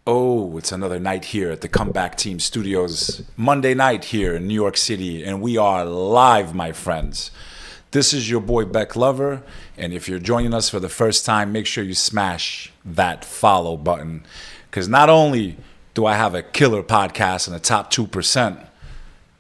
Oh, it's another night here at the Comeback Team Studios. Monday night here in New York City, and we are live, my friends. This is your boy Bek Lover, and if you're joining us for the first time, make sure you smash that follow button. Because not only do I have a killer podcast in the top 2%,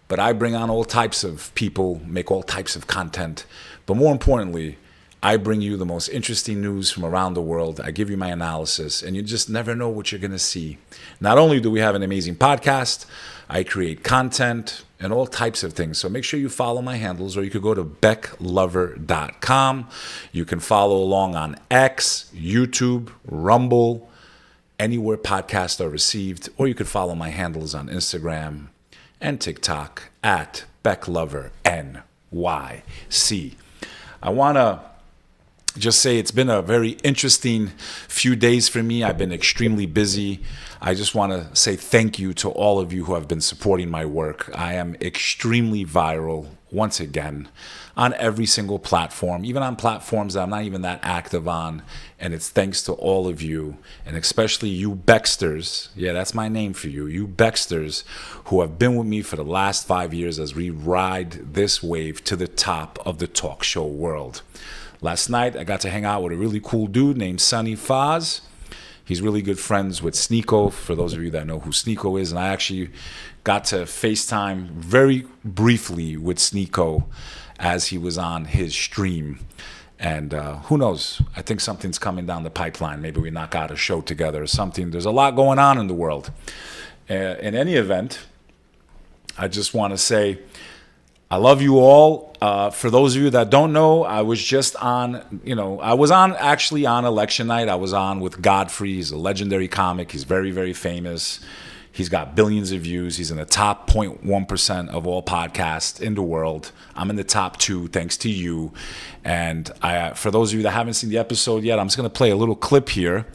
but I bring on all types of people, make all types of content. But more importantly, I bring you the most interesting news from around the world. I give you my analysis, and you just never know what you're going to see. Not only do we have an amazing podcast, I create content and all types of things. So make sure you follow my handles, or you could go to beklover.com. You can follow along on X, YouTube, Rumble, anywhere podcasts are received, or you could follow my handles on Instagram and TikTok at BekLover NYC. I want to just say it's been a very interesting few days for me. I've been extremely busy. I just want to say thank you to all of you who have been supporting my work. I am extremely viral, once again, on every single platform, even on platforms that I'm not even that active on. And it's thanks to all of you, and especially you Beksters. Yeah, that's my name for you. You Beksters who have been with me for the last 5 years as we ride this wave to the top of the talk show world. Last night, I got to hang out with a really cool dude named Sonny Faz. He's really good friends with Sneeko, for those of you that know who Sneeko is. And I actually got to FaceTime very briefly with Sneeko as he was on his stream. And who knows? I think something's coming down the pipeline. Maybe we knock out a show together or something. There's a lot going on in the world. In any event, I just want to say I love you all. For those of you that don't know, I was just on, actually on election night. I was on with Godfrey. He's a legendary comic. He's very, very famous. He's got billions of views. He's in the top 0.1% of all podcasts in the world. I'm in the top 2, thanks to you. And for those of you that haven't seen the episode yet, I'm just going to play a little clip here.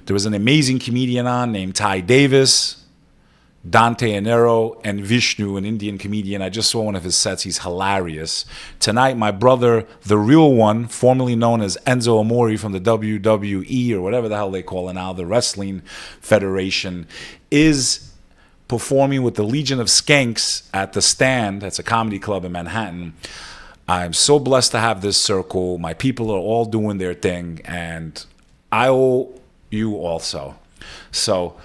There was an amazing comedian on named Ty Davis, Dante Anero, and Vishnu, an Indian comedian. I just saw one of his sets. He's hilarious. Tonight, my brother, the real one, formerly known as Enzo Amore from the WWE, or whatever the hell they call it now, the Wrestling Federation, is performing with the Legion of Skanks at The Stand. That's a comedy club in Manhattan. I'm so blessed to have this circle. My people are all doing their thing, and I owe you also. So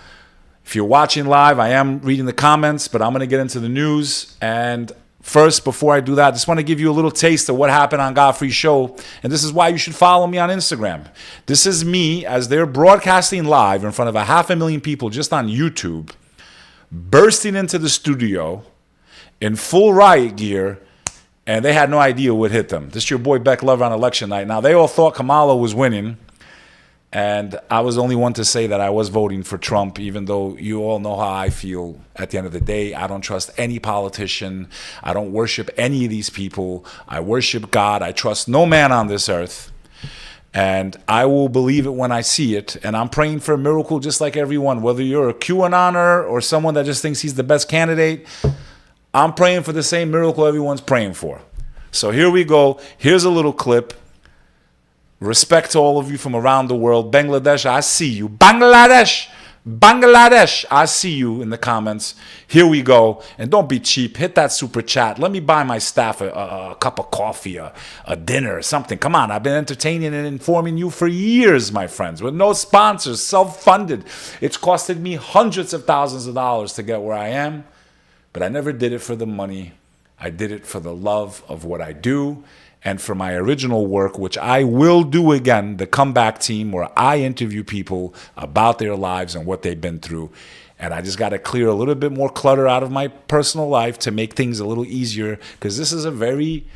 if you're watching live, I am reading the comments, but I'm going to get into the news. And first, before I do that, I just want to give you a little taste of what happened on Godfrey's show. And this is why you should follow me on Instagram. This is me as they're broadcasting live in front of 500,000 people just on YouTube, bursting into the studio in full riot gear, and they had no idea what hit them. This is your boy Bek Lover on election night. Now, they all thought Kamala was winning. And I was the only one to say that I was voting for Trump, even though you all know how I feel at the end of the day. I don't trust any politician. I don't worship any of these people. I worship God. I trust no man on this earth. And I will believe it when I see it. And I'm praying for a miracle just like everyone, whether you're a QAnoner or someone that just thinks he's the best candidate. I'm praying for the same miracle everyone's praying for. So here we go. Here's a little clip. Respect to all of you from around the world. Bangladesh, I see you. Bangladesh, I see you in the comments. Here we go. And don't be cheap. Hit that super chat. Let me buy my staff a cup of coffee, a dinner, something. Come on, I've been entertaining and informing you for years, my friends, with no sponsors, self-funded. It's costed me hundreds of thousands of dollars to get where I am, but I never did it for the money. I did it for the love of what I do. And for my original work, which I will do again, the Comeback Team, where I interview people about their lives and what they've been through. And I just got to clear a little bit more clutter out of my personal life to make things a little easier, because this is a very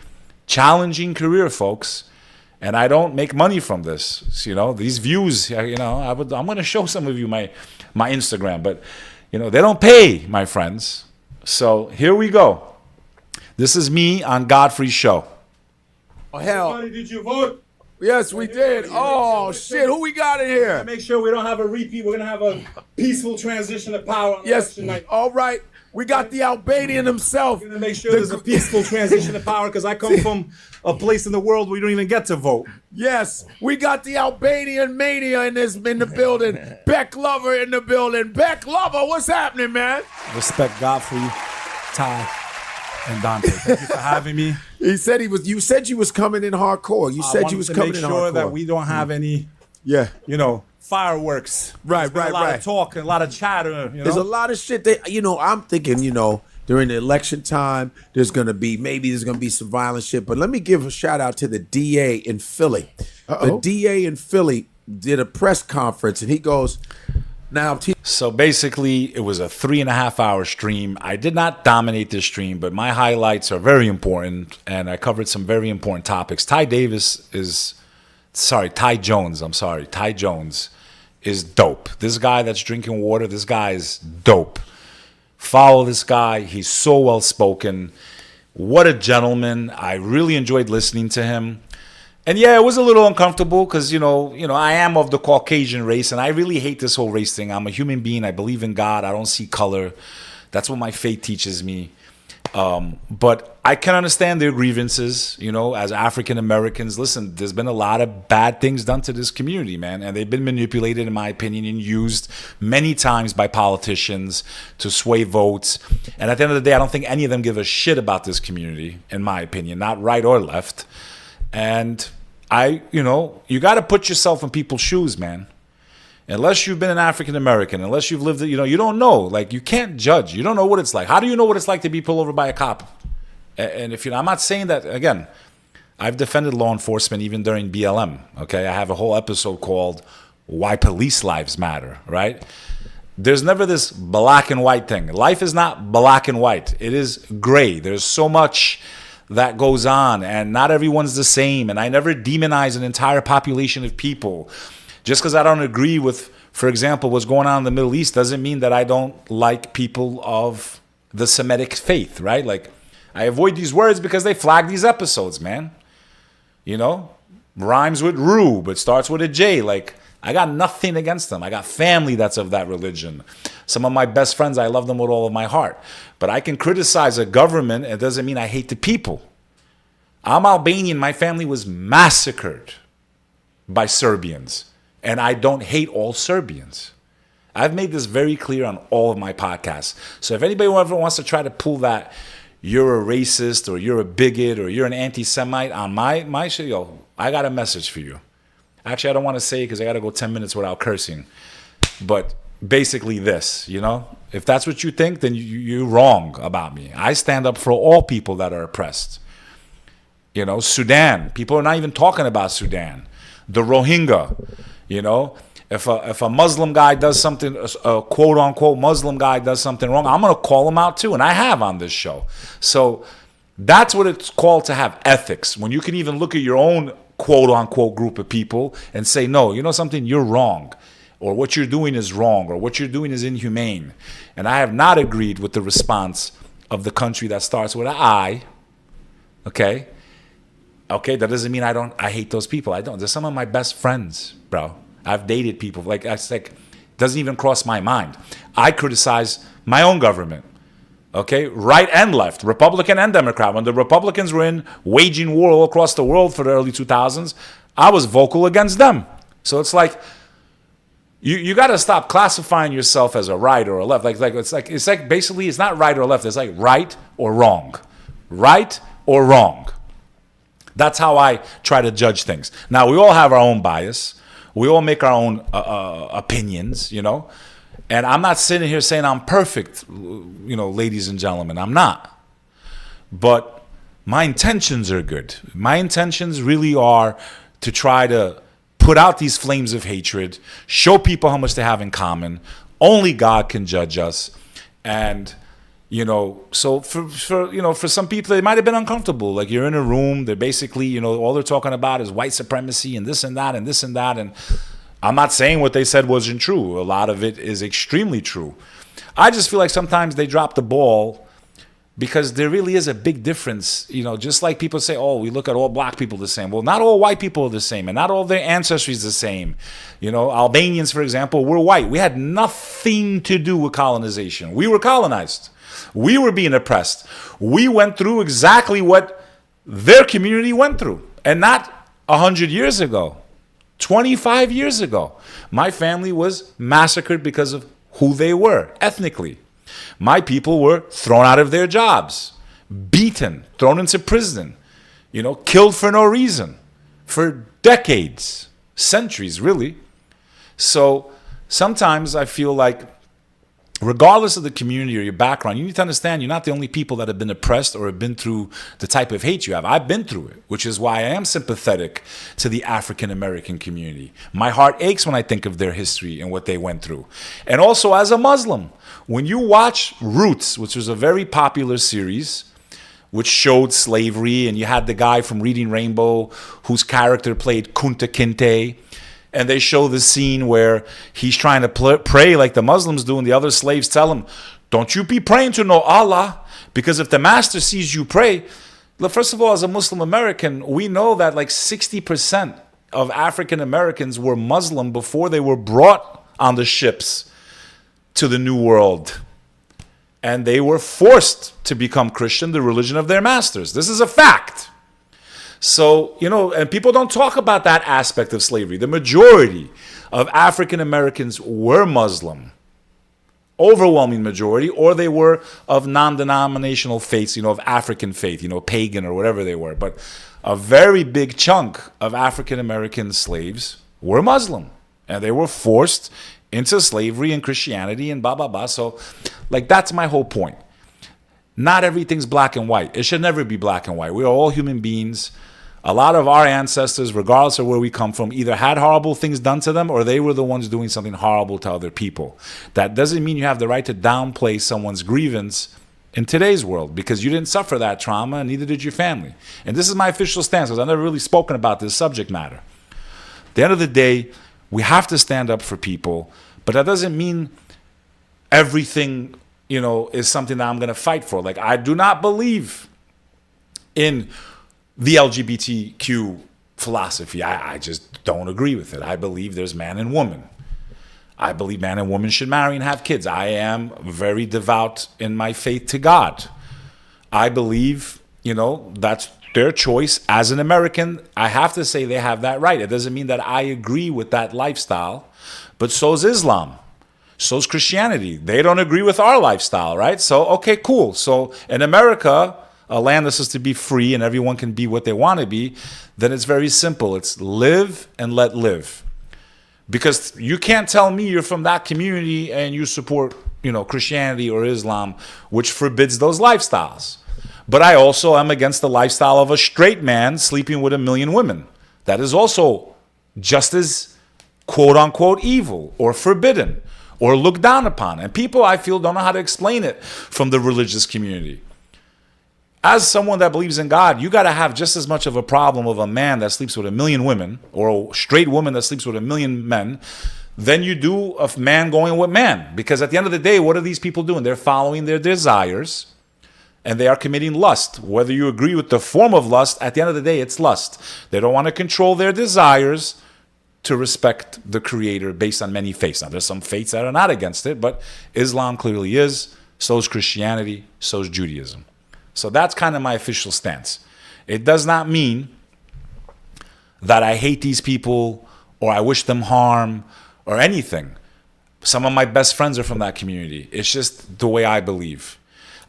challenging career, folks. And I don't make money from this. So, these views, I'm going to show some of you my Instagram, but, they don't pay, my friends. So here we go. This is me on Godfrey's show. Oh, hell. Everybody, did you vote? Yes, we did. Oh, shit. Who we got in here? Make sure we don't have a repeat. We're going to have a peaceful transition of power on Yes. election night. All right. We got the Albanian himself. We're gonna make sure there's a peaceful transition of power because I come from a place in the world where you don't even get to vote. Yes, we got the Albanian mania in the building. Bek Lover in the building. Bek Lover, what's happening, man? Respect Godfrey, Ty, and Dante. Thank you for having me. He said he was. You said you was coming in hardcore. You said you was coming in hardcore. I wanted to make sure that we don't have any, fireworks. Right. A lot of talk and a lot of chatter. There's a lot of shit that I'm thinking. During the election time, there's gonna be some violent shit. But let me give a shout out to the DA in Philly. The DA in Philly did a press conference, and he goes, "Now, so basically, it was a 3.5-hour stream. I did not dominate this stream, but my highlights are very important, and I covered some very important topics. Ty Jones is dope. This guy that's drinking water, this guy is dope. Follow this guy. He's so well spoken. What a gentleman. I really enjoyed listening to him. And yeah, it was a little uncomfortable because, I am of the Caucasian race, and I really hate this whole race thing. I'm a human being. I believe in God. I don't see color. That's what my faith teaches me. But I can understand their grievances, as African Americans. Listen, there's been a lot of bad things done to this community, man. And they've been manipulated, in my opinion, and used many times by politicians to sway votes. And at the end of the day, I don't think any of them give a shit about this community, in my opinion, not right or left. And you got to put yourself in people's shoes, man. Unless you've been an African American, unless you've lived, you don't know. Like, you can't judge. You don't know what it's like. How do you know what it's like to be pulled over by a cop? And I'm not saying that, again, I've defended law enforcement even during BLM, okay? I have a whole episode called Why Police Lives Matter, right? There's never this black and white thing. Life is not black and white. It is gray. There's so much that goes on, and not everyone's the same. And I never demonize an entire population of people. Just because I don't agree with, for example, what's going on in the Middle East doesn't mean that I don't like people of the Semitic faith, right? Like, I avoid these words because they flag these episodes, man. Rhymes with Ru, but starts with a J. Like, I got nothing against them. I got family that's of that religion. Some of my best friends, I love them with all of my heart. But I can criticize a government. It doesn't mean I hate the people. I'm Albanian. My family was massacred by Serbians. And I don't hate all Serbians. I've made this very clear on all of my podcasts. So if anybody ever wants to try to pull that, you're a racist or you're a bigot or you're an anti-Semite on my show, I got a message for you. Actually, I don't want to say it because I got to go 10 minutes without cursing. But basically this, if that's what you think, then you're wrong about me. I stand up for all people that are oppressed. Sudan. People are not even talking about Sudan. The Rohingya. If a Muslim guy does something, a quote unquote Muslim guy does something wrong, I'm going to call him out too. And I have on this show. So that's what it's called to have ethics. When you can even look at your own quote unquote group of people and say, no, you know something, you're wrong. Or what you're doing is wrong. Or what you're doing is inhumane. And I have not agreed with the response of the country that starts with an I. Okay? Okay, that doesn't mean I hate those people. I don't. They're some of my best friends, bro. I've dated people. It doesn't even cross my mind. I criticize my own government. Okay, right and left, Republican and Democrat. When the Republicans were waging war all across the world for the early 2000s, I was vocal against them. So it's like you got to stop classifying yourself as a right or a left. It's like basically it's not right or left. It's like right or wrong, right or wrong. That's how I try to judge things. Now, we all have our own bias. We all make our own opinions, And I'm not sitting here saying I'm perfect, ladies and gentlemen. I'm not. But my intentions are good. My intentions really are to try to put out these flames of hatred, show people how much they have in common. Only God can judge us. And so for some people, it might have been uncomfortable. Like, you're in a room, they're basically, all they're talking about is white supremacy and this and that and this and that. And I'm not saying what they said wasn't true. A lot of it is extremely true. I just feel like sometimes they drop the ball because there really is a big difference. Just like people say, oh, we look at all black people the same. Well, not all white people are the same, and not all their ancestry is the same. Albanians, for example, were white. We had nothing to do with colonization. We were colonized. We were being oppressed. We went through exactly what their community went through. And not 100 years ago, 25 years ago. My family was massacred because of who they were ethnically. My people were thrown out of their jobs, beaten, thrown into prison, killed for no reason, for decades, centuries, really. So sometimes I feel like, regardless of the community or your background, you need to understand you're not the only people that have been oppressed or have been through the type of hate you have. I've been through it, which is why I am sympathetic to the African American community. My heart aches when I think of their history and what they went through. And also as a Muslim, when you watch Roots, which was a very popular series, which showed slavery, and you had the guy from Reading Rainbow whose character played Kunta Kinte, and they show the scene where he's trying to pray like the Muslims do, and the other slaves tell him, don't you be praying to no Allah, because if the master sees you pray. Look, first of all, as a Muslim American, we know that like 60% of African Americans were Muslim before they were brought on the ships to the New World. And they were forced to become Christian, the religion of their masters. This is a fact. So, and people don't talk about that aspect of slavery. The majority of African Americans were Muslim, overwhelming majority, or they were of non-denominational faiths, of African faith, pagan or whatever they were. But a very big chunk of African American slaves were Muslim, and they were forced into slavery and Christianity and blah, blah, blah. So, that's my whole point. Not everything's black and white. It should never be black and white. We are all human beings. A lot of our ancestors, regardless of where we come from, either had horrible things done to them or they were the ones doing something horrible to other people. That doesn't mean you have the right to downplay someone's grievance in today's world, because you didn't suffer that trauma and neither did your family. And this is my official stance, because I've never really spoken about this subject matter. At the end of the day, we have to stand up for people, but that doesn't mean everything, is something that I'm going to fight for. Like, I do not believe in the LGBTQ philosophy. I just don't agree with it. I believe there's man and woman. I believe man and woman should marry and have kids. I am very devout in my faith to God. I believe, that's their choice. As an American, I have to say they have that right. It doesn't mean that I agree with that lifestyle, but so's Islam. So's Christianity. They don't agree with our lifestyle, right? So, okay, cool. So in America, a land that's supposed to be free and everyone can be what they want to be, then it's very simple. It's live and let live. Because you can't tell me you're from that community and you support, Christianity or Islam, which forbids those lifestyles. But I also am against the lifestyle of a straight man sleeping with 1 million women. That is also just as quote unquote evil or forbidden or looked down upon. And people, I feel, don't know how to explain it from the religious community. As someone that believes in God, you got to have just as much of a problem of a man that sleeps with 1 million women or a straight woman that sleeps with 1 million men than you do of man going with man. Because at the end of the day, what are these people doing? They're following their desires and they are committing lust. Whether you agree with the form of lust, at the end of the day, it's lust. They don't want to control their desires to respect the Creator based on many faiths. Now, there's some faiths that are not against it, but Islam clearly is. So is Christianity. So is Judaism. So that's kind of my official stance. It does not mean that I hate these people or I wish them harm or anything. Some of my best friends are from that community. It's just the way I believe.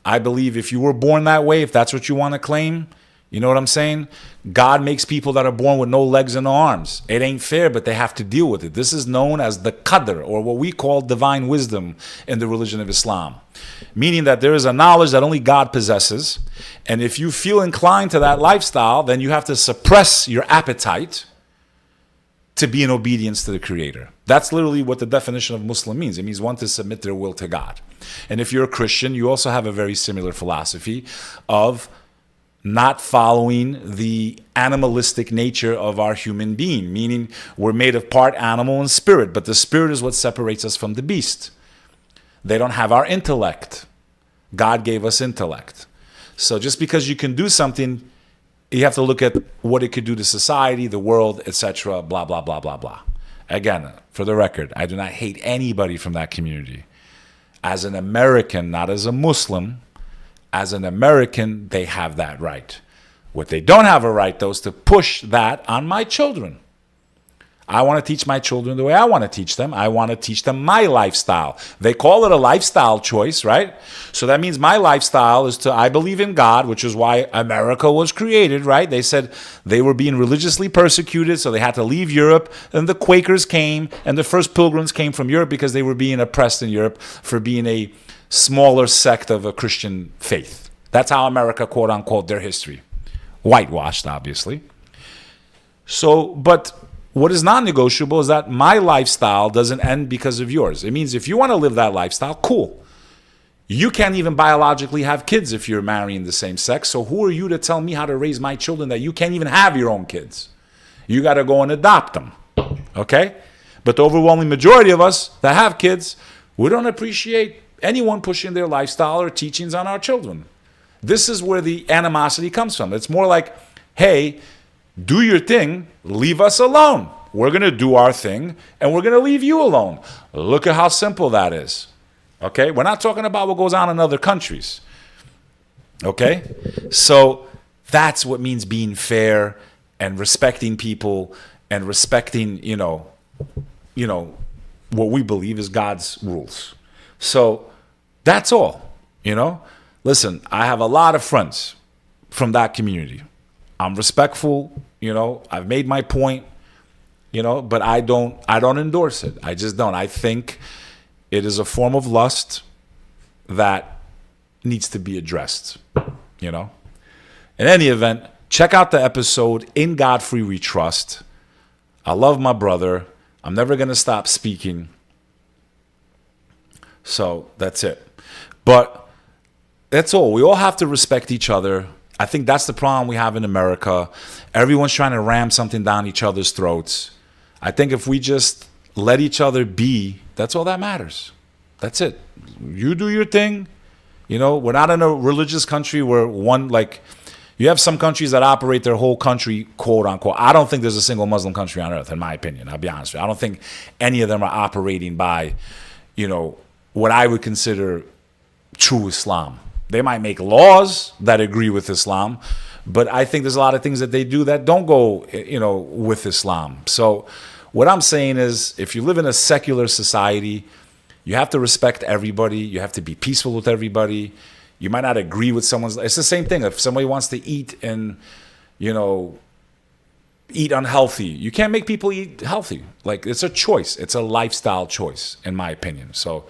I believe if you were born that way, if that's what you want to claim, you know what I'm saying? God makes people that are born with no legs and no arms. It ain't fair, but they have to deal with it. This is known as the qadr, or what we call divine wisdom in the religion of Islam. Meaning that there is a knowledge that only God possesses. And if you feel inclined to that lifestyle, then you have to suppress your appetite to be in obedience to the Creator. That's literally what the definition of Muslim means. It means one to submit their will to God. And if you're a Christian, you also have a very similar philosophy of not following the animalistic nature of our human being, meaning we're made of part animal and spirit, but the spirit is what separates us from the beast. They don't have our intellect. God gave us intellect. So just because you can do something, you have to look at what it could do to society, the world, etc., blah, blah, blah, blah, blah. Again, for the record, I do not hate anybody from that community. As an American, not as a Muslim, as an American, they have that right. What they don't have a right, though, is to push that on my children. I want to teach my children the way I want to teach them. I want to teach them my lifestyle. They call it a lifestyle choice, right? So that means my lifestyle is I believe in God, which is why America was created, right? They said they were being religiously persecuted, so they had to leave Europe. And the Quakers came, and the first pilgrims came from Europe because they were being oppressed in Europe for being a smaller sect of a Christian faith. That's how America, quote unquote, their history. Whitewashed, obviously. So, but what is non-negotiable is that my lifestyle doesn't end because of yours. It means if you want to live that lifestyle, cool. You can't even biologically have kids if you're marrying the same sex. So who are you to tell me how to raise my children that you can't even have your own kids? You got to go and adopt them. Okay? But the overwhelming majority of us that have kids, we don't appreciate anyone pushing their lifestyle or teachings on our children. This is where the animosity comes from. It's more like, hey, do your thing, leave us alone. We're going to do our thing, and we're going to leave you alone. Look at how simple that is. Okay? We're not talking about what goes on in other countries. Okay? So that's what means being fair and respecting people and respecting, what we believe is God's rules. So that's all, Listen, I have a lot of friends from that community. I'm respectful, I've made my point, but I don't endorse it. I just don't. I think it is a form of lust that needs to be addressed, In any event, check out the episode In Godfrey We Trust. I love my brother. I'm never going to stop speaking. So that's it. But that's all. We all have to respect each other. I think that's the problem we have in America. Everyone's trying to ram something down each other's throats. I think if we just let each other be, that's all that matters. That's it. You do your thing. We're not in a religious country where you have some countries that operate their whole country, quote unquote. I don't think there's a single Muslim country on earth, in my opinion. I'll be honest with you. I don't think any of them are operating by, what I would consider true Islam. They might make laws that agree with Islam, but I think there's a lot of things that they do that don't go, with Islam. So what I'm saying is, if you live in a secular society, you have to respect everybody. You have to be peaceful with everybody. You might not agree with someone's. It's the same thing. If somebody wants to eat and, eat unhealthy, you can't make people eat healthy. It's a choice. It's a lifestyle choice, in my opinion. So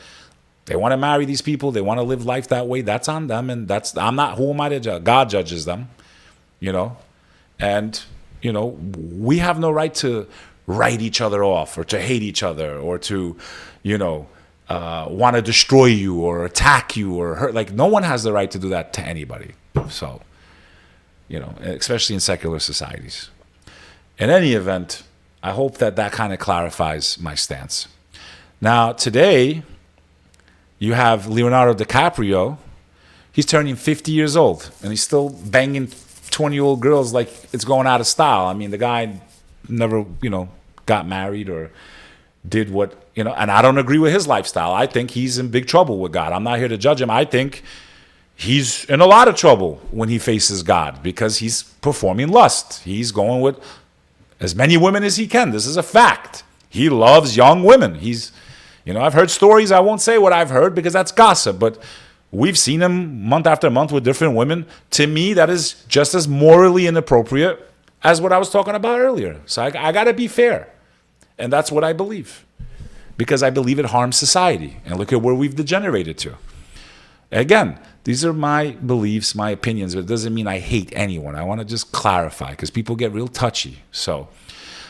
they want to marry these people. They want to live life that way. That's on them. And I'm not, who am I to judge? God judges them, And, we have no right to write each other off or to hate each other or to, want to destroy you or attack you or hurt. No one has the right to do that to anybody. So, especially in secular societies. In any event, I hope that kind of clarifies my stance. Now, today, you have Leonardo DiCaprio. He's turning 50 years old, and he's still banging 20-year-old girls like it's going out of style. I mean, the guy never, got married or did what, and I don't agree with his lifestyle. I think he's in big trouble with God. I'm not here to judge him. I think he's in a lot of trouble when he faces God because he's performing lust. He's going with as many women as he can. This is a fact. He loves young women. I've heard stories. I won't say what I've heard because that's gossip, but we've seen him month after month with different women. To me, that is just as morally inappropriate as what I was talking about earlier. So I got to be fair. And that's what I believe because I believe it harms society. And look at where we've degenerated to. Again, these are my beliefs, my opinions, but it doesn't mean I hate anyone. I want to just clarify because people get real touchy. So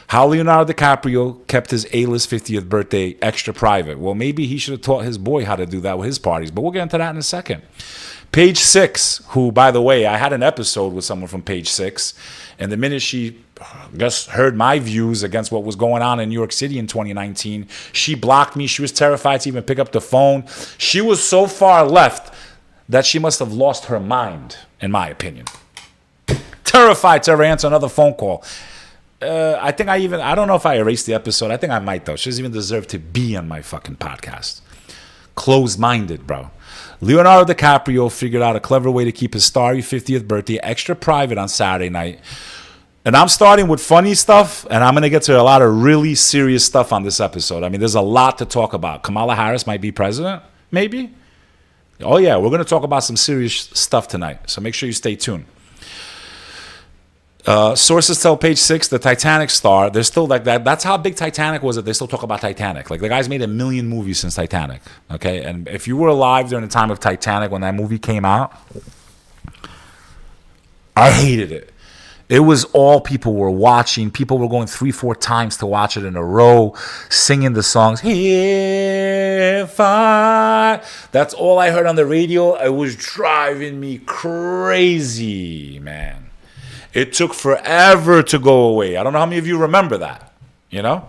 how Leonardo DiCaprio kept his A-list 50th birthday extra private. Well, maybe he should have taught his boy how to do that with his parties, but we'll get into that in a second. Page Six, who, by the way, I had an episode with someone from Page Six, and the minute she just heard my views against what was going on in New York City in 2019, she blocked me. She was terrified to even pick up the phone. She was so far left that she must have lost her mind, in my opinion. Terrified to ever answer another phone call. I don't know if I erased the episode. I think I might, though. She doesn't even deserve to be on my fucking podcast. closed-minded, bro. Leonardo DiCaprio figured out a clever way to keep his starry 50th birthday extra private on Saturday night. And I'm starting with funny stuff, and I'm going to get to a lot of really serious stuff on this episode. I mean, there's a lot to talk about. Kamala Harris might be president, maybe. Oh, yeah, we're going to talk about some serious stuff tonight, so make sure you stay tuned. Sources tell Page 6, the Titanic star, they're still like that. That's how big Titanic was that they still talk about Titanic. Like, the guy's made 1 million movies since Titanic, okay? And if you were alive during the time of Titanic when that movie came out, I hated it. It was all people were watching. People were going 3-4 times to watch it in a row, singing the songs. If I... That's all I heard on the radio. It was driving me crazy, man. It took forever to go away. I don't know how many of you remember that, you know?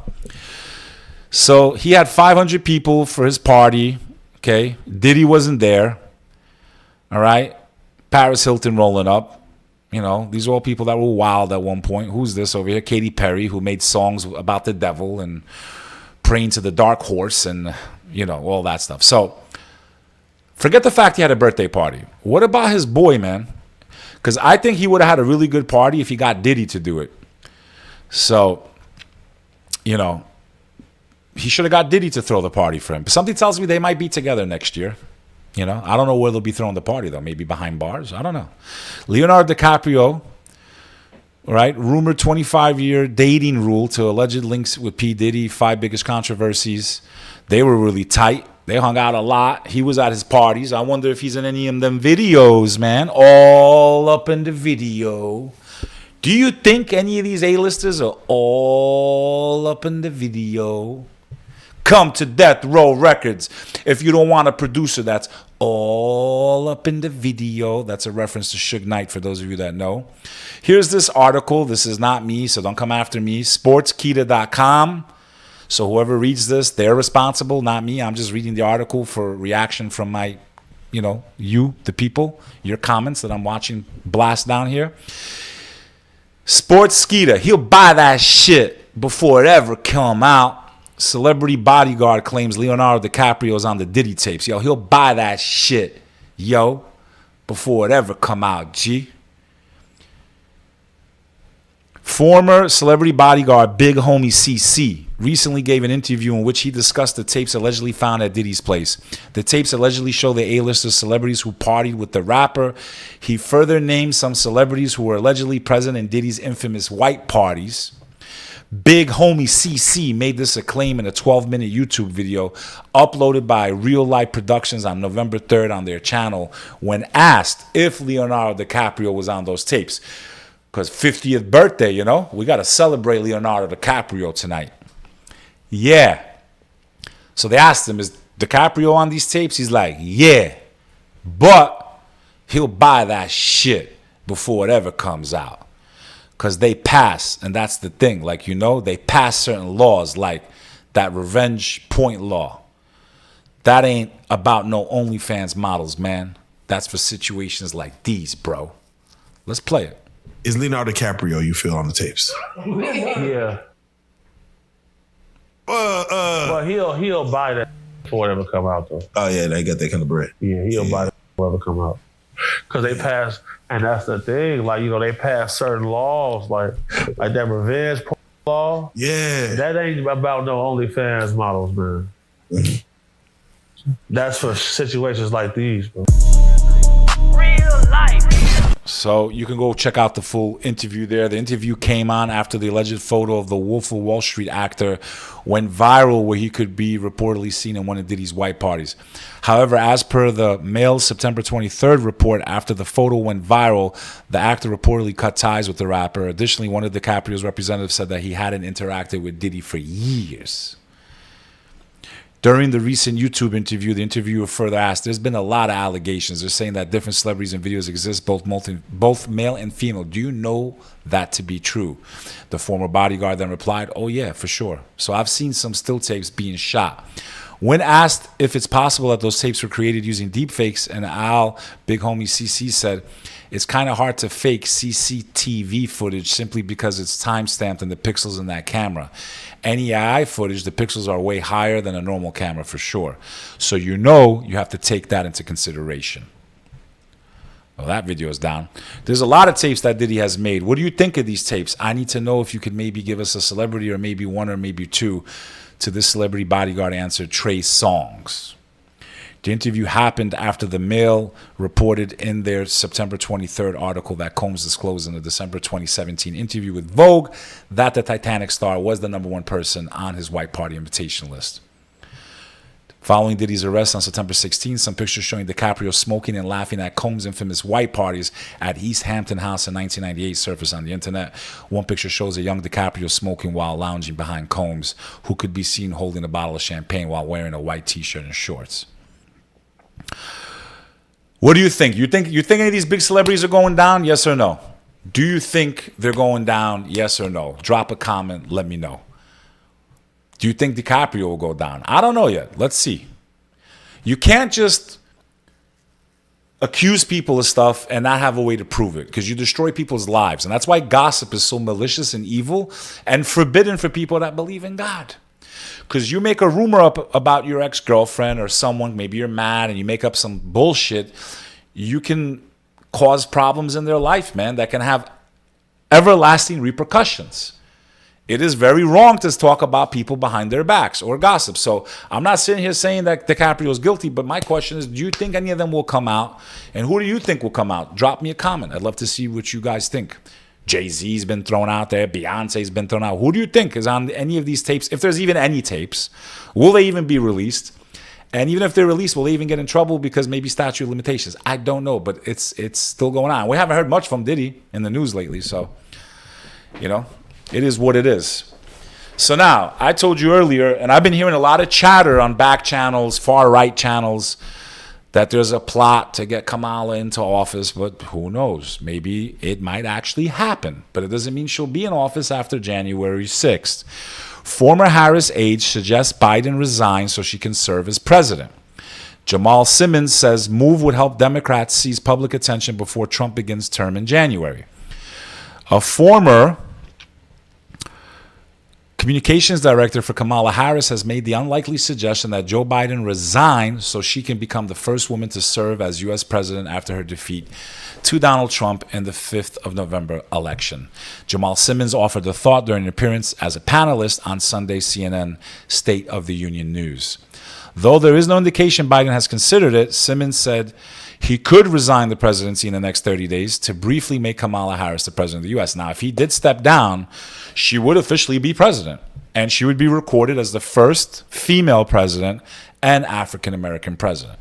So he had 500 people for his party, okay? Diddy wasn't there, all right? Paris Hilton rolling up. You know, these are all people that were wild at one point. Who's this over here? Katy Perry, who made songs about the devil and praying to the dark horse and, you know, all that stuff. So forget the fact he had a birthday party. What about his boy, man? Because I think he would have had a really good party if he got Diddy to do it. So, you know, he should have got Diddy to throw the party for him. Something tells me they might be together next year. You know, I don't know where they'll be throwing the party, though. Maybe behind bars. I don't know. Leonardo DiCaprio, right? Rumored 25-year dating rule to alleged links with P. Diddy, 5 biggest controversies. They were really tight. They hung out a lot. He was at his parties. I wonder if he's in any of them videos, man. All up in the video. Do you think any of these A-listers are all up in the video? Come to Death Row Records. If you don't want a producer that's all up in the video. That's a reference to Suge Knight for those of you that know. Here's this article. This is not me, so don't come after me. Sportskita.com. So whoever reads this, they're responsible, not me. I'm just reading the article for reaction from my, you know, you, the people, your comments that I'm watching blast down here. Sportskita, he'll buy that shit before it ever come out. Celebrity Bodyguard claims Leonardo DiCaprio's on the Diddy tapes. Yo, he'll buy that shit, yo, before it ever come out, G. Former Celebrity Bodyguard Big Homie CC recently gave an interview in which he discussed the tapes allegedly found at Diddy's place. The tapes allegedly show the A-listers celebrities who partied with the rapper. He further named some celebrities who were allegedly present in Diddy's infamous white parties. Big Homie CC made this a claim in a 12-minute YouTube video uploaded by Real Life Productions on November 3rd on their channel when asked if Leonardo DiCaprio was on those tapes. Because 50th birthday, you know, we got to celebrate Leonardo DiCaprio tonight. Yeah. So they asked him, is DiCaprio on these tapes? He's like, yeah, but he'll buy that shit before it ever comes out. Because they pass, and that's the thing. Like, you know, they pass certain laws, like that revenge point law. That ain't about no OnlyFans models, man. That's for situations like these, bro. Let's play it. Is Leonardo DiCaprio you feel on the tapes? Yeah. But he'll buy that before it ever come out, though. Oh, yeah, they got that kind of bread. Yeah, he'll buy that before it ever come out. Because they pass, and that's the thing, like, you know, they pass certain laws, like that revenge law. Yeah. That ain't about no OnlyFans models, man. That's for situations like these, bro. Real life. So you can go check out the full interview there. The interview came on after the alleged photo of the Wolf of Wall Street actor went viral, where he could be reportedly seen in one of Diddy's white parties. However, as per the Mail's September 23rd report, after the photo went viral, the actor reportedly cut ties with the rapper. Additionally, one of DiCaprio's representatives said that he hadn't interacted with Diddy for years. During the recent YouTube interview, the interviewer further asked, there's been a lot of allegations. They're saying that different celebrities and videos exist, both male and female. Do you know that to be true? The former bodyguard then replied, oh yeah, for sure. So I've seen some still tapes being shot. When asked if it's possible that those tapes were created using deepfakes, and Al, Big Homie CC, said, it's kind of hard to fake CCTV footage simply because it's time-stamped in the pixels in that camera. Any AI footage, the pixels are way higher than a normal camera for sure. So you have to take that into consideration. Well, that video is down. There's a lot of tapes that Diddy has made. What do you think of these tapes? I need to know if you could maybe give us a celebrity or maybe one or maybe two. To this celebrity bodyguard answered Trey Songz. The interview happened after the Mail reported in their September 23rd article that Combs disclosed in a December 2017 interview with Vogue that the Titanic star was the number one person on his white party invitation list. Following Diddy's arrest on September 16, some pictures showing DiCaprio smoking and laughing at Combs' infamous white parties at East Hampton House in 1998 surfaced on the internet. One picture shows a young DiCaprio smoking while lounging behind Combs, who could be seen holding a bottle of champagne while wearing a white t-shirt and shorts. What do you think? You think any of these big celebrities are going down? Yes or no? Do you think they're going down? Yes or no? Drop a comment. Let me know. Do you think DiCaprio will go down? I don't know yet. Let's see. You can't just accuse people of stuff and not have a way to prove it, because you destroy people's lives. And that's why gossip is so malicious and evil and forbidden for people that believe in God. Because you make a rumor up about your ex-girlfriend or someone, maybe you're mad and you make up some bullshit, you can cause problems in their life, man, that can have everlasting repercussions. It is very wrong to talk about people behind their backs or gossip. So I'm not sitting here saying that DiCaprio is guilty, but my question is, do you think any of them will come out? And who do you think will come out? Drop me a comment. I'd love to see what you guys think. Jay-Z's been thrown out there. Beyonce's been thrown out. Who do you think is on any of these tapes? If there's even any tapes, will they even be released? And even if they're released, will they even get in trouble because maybe statute of limitations? I don't know, but it's still going on. We haven't heard much from Diddy in the news lately, so, it is what it is. So now, I told you earlier, and I've been hearing a lot of chatter on back channels, far-right channels, that there's a plot to get Kamala into office, but who knows? Maybe it might actually happen, but it doesn't mean she'll be in office after January 6th. Former Harris aide suggests Biden resign so she can serve as president. Jamal Simmons says move would help Democrats seize public attention before Trump begins term in January. A former communications director for Kamala Harris has made the unlikely suggestion that Joe Biden resign so she can become the first woman to serve as U.S. president after her defeat to Donald Trump in the 5th of November election. Jamal Simmons offered the thought during an appearance as a panelist on Sunday's CNN State of the Union News. Though there is no indication Biden has considered it, Simmons said he could resign the presidency in the next 30 days to briefly make Kamala Harris the president of the U.S. Now, if he did step down, she would officially be president, and she would be recorded as the first female president and African-American president.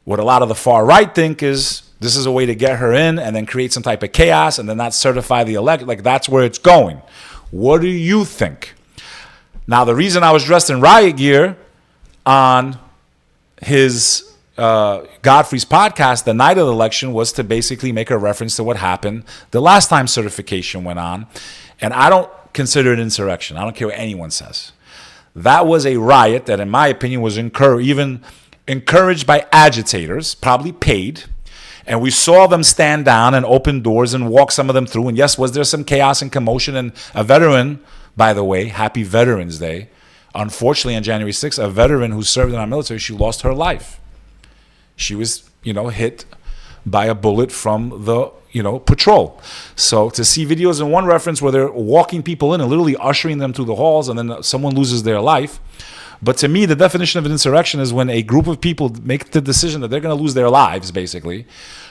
What a lot of the far right think is this is a way to get her in and then create some type of chaos and then not certify the election. Like, that's where it's going. What do you think? Now, the reason I was dressed in riot gear on his Godfrey's podcast the night of the election was to basically make a reference to what happened the last time certification went on. And I don't consider it insurrection. I don't care what anyone says. That was a riot that, in my opinion, was even encouraged by agitators, probably paid. And we saw them stand down and open doors and walk some of them through. And yes, was there some chaos and commotion? And a veteran, by the way, happy Veterans Day. Unfortunately, on January 6th, a veteran who served in our military, she lost her life. She was, hit by a bullet from the, patrol. So to see videos in one reference where they're walking people in and literally ushering them through the halls and then someone loses their life. But to me, the definition of an insurrection is when a group of people make the decision that they're going to lose their lives, basically,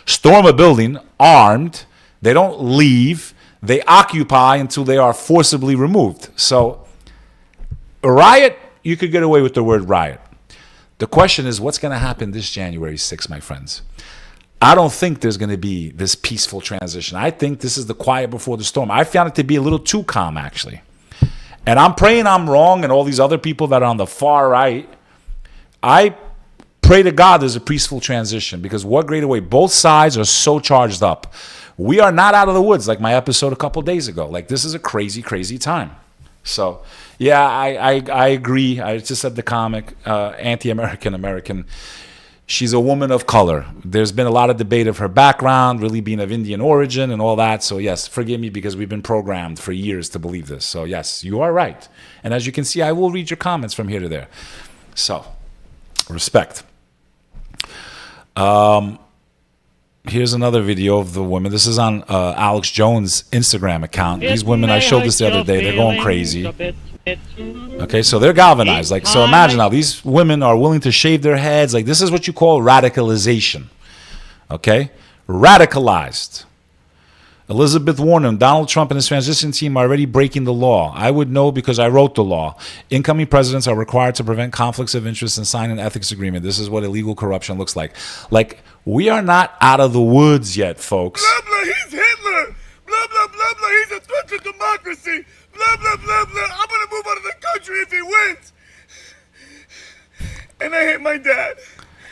storm a building armed, they don't leave, they occupy until they are forcibly removed. So a riot, you could get away with the word riot. The question is, what's going to happen this January 6th, my friends? I don't think there's going to be this peaceful transition. I think this is the quiet before the storm. I found it to be a little too calm, actually. And I'm praying I'm wrong, and all these other people that are on the far right, I pray to God there's a peaceful transition, because what greater way? Both sides are so charged up. We are not out of the woods like my episode a couple days ago. Like, this is a crazy, crazy time. So, yeah, I agree. I just said the comic, anti-American. She's a woman of color. There's been a lot of debate of her background, really being of Indian origin and all that. So, yes, forgive me because we've been programmed for years to believe this. So, yes, you are right. And as you can see, I will read your comments from here to there. So, respect. Here's another video of the women. This is on Alex Jones' Instagram account. These women, I showed this the other day. They're going crazy. Okay, so they're galvanized. Like, so imagine now, these women are willing to shave their heads. Like, this is what you call radicalization. Okay? Radicalized. Elizabeth Warren, Donald Trump and his transition team are already breaking the law. I would know because I wrote the law. Incoming presidents are required to prevent conflicts of interest and sign an ethics agreement. This is what illegal corruption looks like. Like, we are not out of the woods yet, folks. Blah, blah, he's Hitler. Blah, blah, blah, blah, he's a threat to democracy. Blah, blah, blah, blah. I'm going to move out of the country if he wins. And I hate my dad.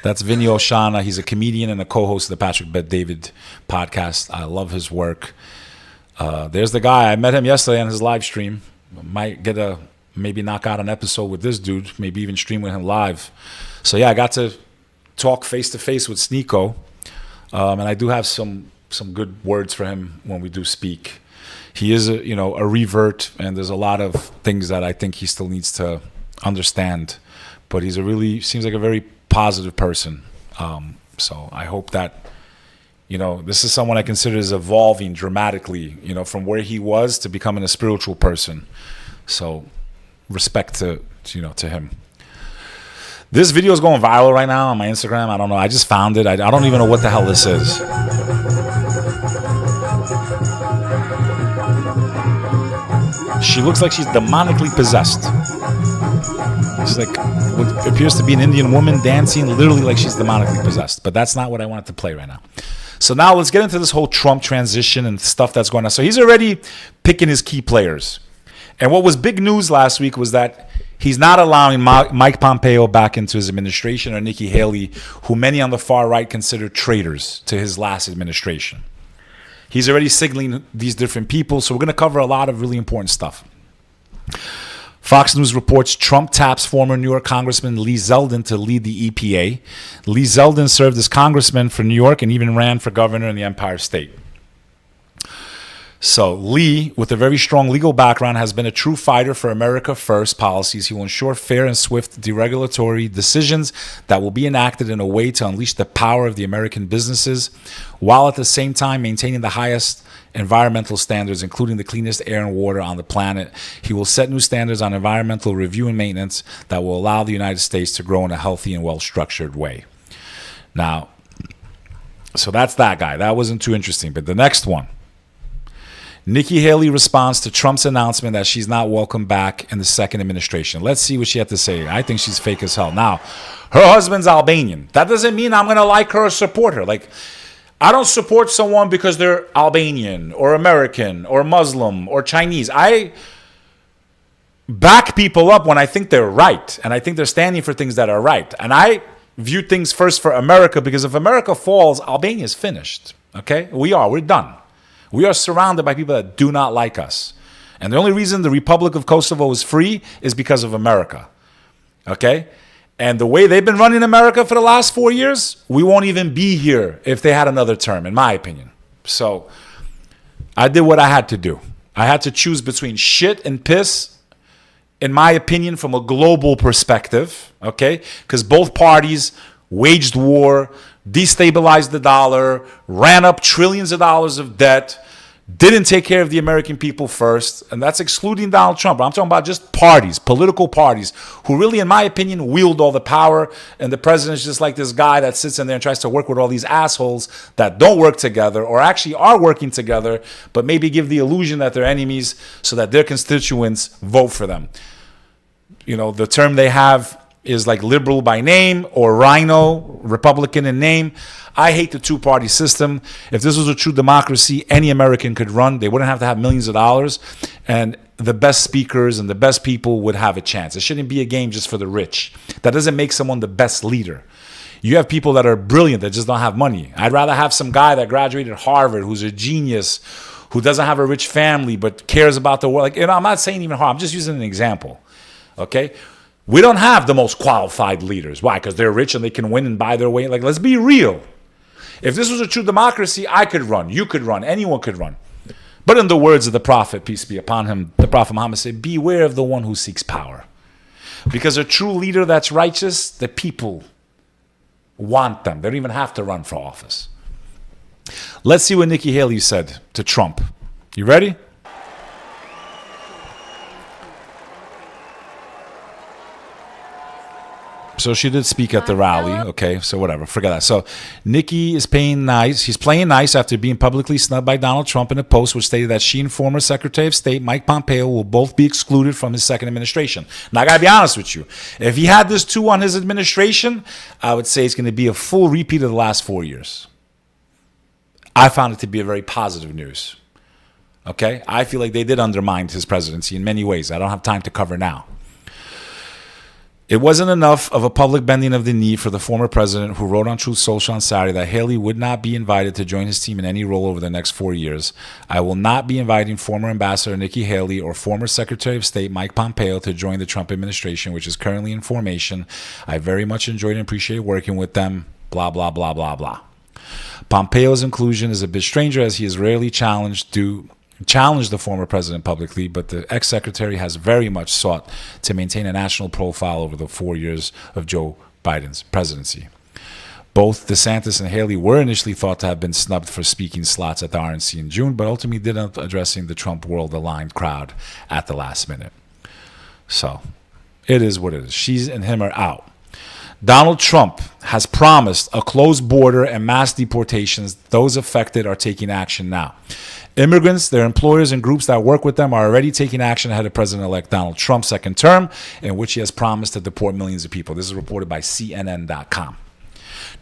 That's Vinny Oshana. He's a comedian and a co-host of the Patrick Bet David podcast. I love his work. There's the guy. I met him yesterday on his live stream. Might get maybe knock out an episode with this dude. Maybe even stream with him live. So yeah, I got to talk face to face with Sneeko, and I do have some good words for him when we do speak. He is a revert, and there's a lot of things that I think he still needs to understand. But he's seems like a very positive person. So I hope that, this is someone I consider is evolving dramatically, from where he was to becoming a spiritual person. So respect to him. This video is going viral right now on my Instagram. I don't know. I just found it. I don't even know what the hell this is. She looks like she's demonically possessed. She's like what appears to be an Indian woman dancing literally like she's demonically possessed. But that's not what I wanted to play right now. So now let's get into this whole Trump transition and stuff that's going on. So he's already picking his key players. And what was big news last week was that he's not allowing Mike Pompeo back into his administration or Nikki Haley, who many on the far right consider traitors to his last administration. He's already signaling these different people. So we're going to cover a lot of really important stuff. Fox News reports Trump taps former New York Congressman Lee Zeldin to lead the EPA. Lee Zeldin served as congressman for New York and even ran for governor in the Empire State. So Lee, with a very strong legal background, has been a true fighter for America First policies. He will ensure fair and swift deregulatory decisions that will be enacted in a way to unleash the power of the American businesses, while at the same time maintaining the highest environmental standards, including the cleanest air and water on the planet. He will set new standards on environmental review and maintenance that will allow the United States to grow in a healthy and well-structured way. Now, so that's that guy. That wasn't too interesting. But the next one. Nikki Haley responds to Trump's announcement that she's not welcome back in the second administration. Let's see what she had to say. I think she's fake as hell. Now, her husband's Albanian. That doesn't mean I'm going to like her or support her. Like, I don't support someone because they're Albanian or American or Muslim or Chinese. I back people up when I think they're right, and I think they're standing for things that are right. And I view things first for America, because if America falls, Albania is finished. Okay? We're done. We are surrounded by people that do not like us. And the only reason the Republic of Kosovo is free is because of America. Okay? And the way they've been running America for the last 4 years, we won't even be here if they had another term, in my opinion. So I did what I had to do. I had to choose between shit and piss, in my opinion, from a global perspective. Okay? Because both parties waged war, destabilized the dollar, ran up trillions of dollars of debt, didn't take care of the American people first, and that's excluding Donald Trump. I'm talking about just parties, political parties, who really, in my opinion, wield all the power, and the president's just like this guy that sits in there and tries to work with all these assholes that don't work together, or actually are working together, but maybe give the illusion that they're enemies so that their constituents vote for them. The term they have is like liberal by name or rhino, Republican in name. I hate the two-party system. If this was a true democracy, any American could run. They wouldn't have to have millions of dollars, and the best speakers and the best people would have a chance. It shouldn't be a game just for the rich. That doesn't make someone the best leader. You have people that are brilliant that just don't have money. I'd rather have some guy that graduated Harvard, who's a genius, who doesn't have a rich family but cares about the world. Like, I'm not saying even harm. I'm just using an example. Okay? We don't have the most qualified leaders. Why? Because they're rich and they can win and buy their way. Like, let's be real. If this was a true democracy, I could run. You could run. Anyone could run. But in the words of the Prophet, peace be upon him, the Prophet Muhammad said, beware of the one who seeks power. Because a true leader that's righteous, the people want them. They don't even have to run for office. Let's see what Nikki Haley said to Trump. You ready? So she did speak at the rally. Okay, so whatever, forget that. So Nikki is playing nice. She's playing nice after being publicly snubbed by Donald Trump in a post which stated that she and former Secretary of State Mike Pompeo will both be excluded from his second administration. Now, I got to be honest with you. If he had this too on his administration, I would say it's going to be a full repeat of the last 4 years. I found it to be a very positive news. Okay? I feel like they did undermine his presidency in many ways. I don't have time to cover now. It wasn't enough of a public bending of the knee for the former president, who wrote on Truth Social on Saturday that Haley would not be invited to join his team in any role over the next 4 years. I will not be inviting former Ambassador Nikki Haley or former Secretary of State Mike Pompeo to join the Trump administration, which is currently in formation. I very much enjoyed and appreciate working with them. Blah, blah, blah, blah, blah. Pompeo's inclusion is a bit stranger, as he is rarely challenged the former president publicly, but the ex-secretary has very much sought to maintain a national profile over the 4 years of Joe Biden's presidency. Both DeSantis and Haley were initially thought to have been snubbed for speaking slots at the RNC in June, but ultimately did end up addressing the Trump world-aligned crowd at the last minute. So, it is what it is. She and him are out. Donald Trump has promised a closed border and mass deportations. Those affected are taking action now. Immigrants, their employers, and groups that work with them are already taking action ahead of President-elect Donald Trump's second term, in which he has promised to deport millions of people. This is reported by CNN.com.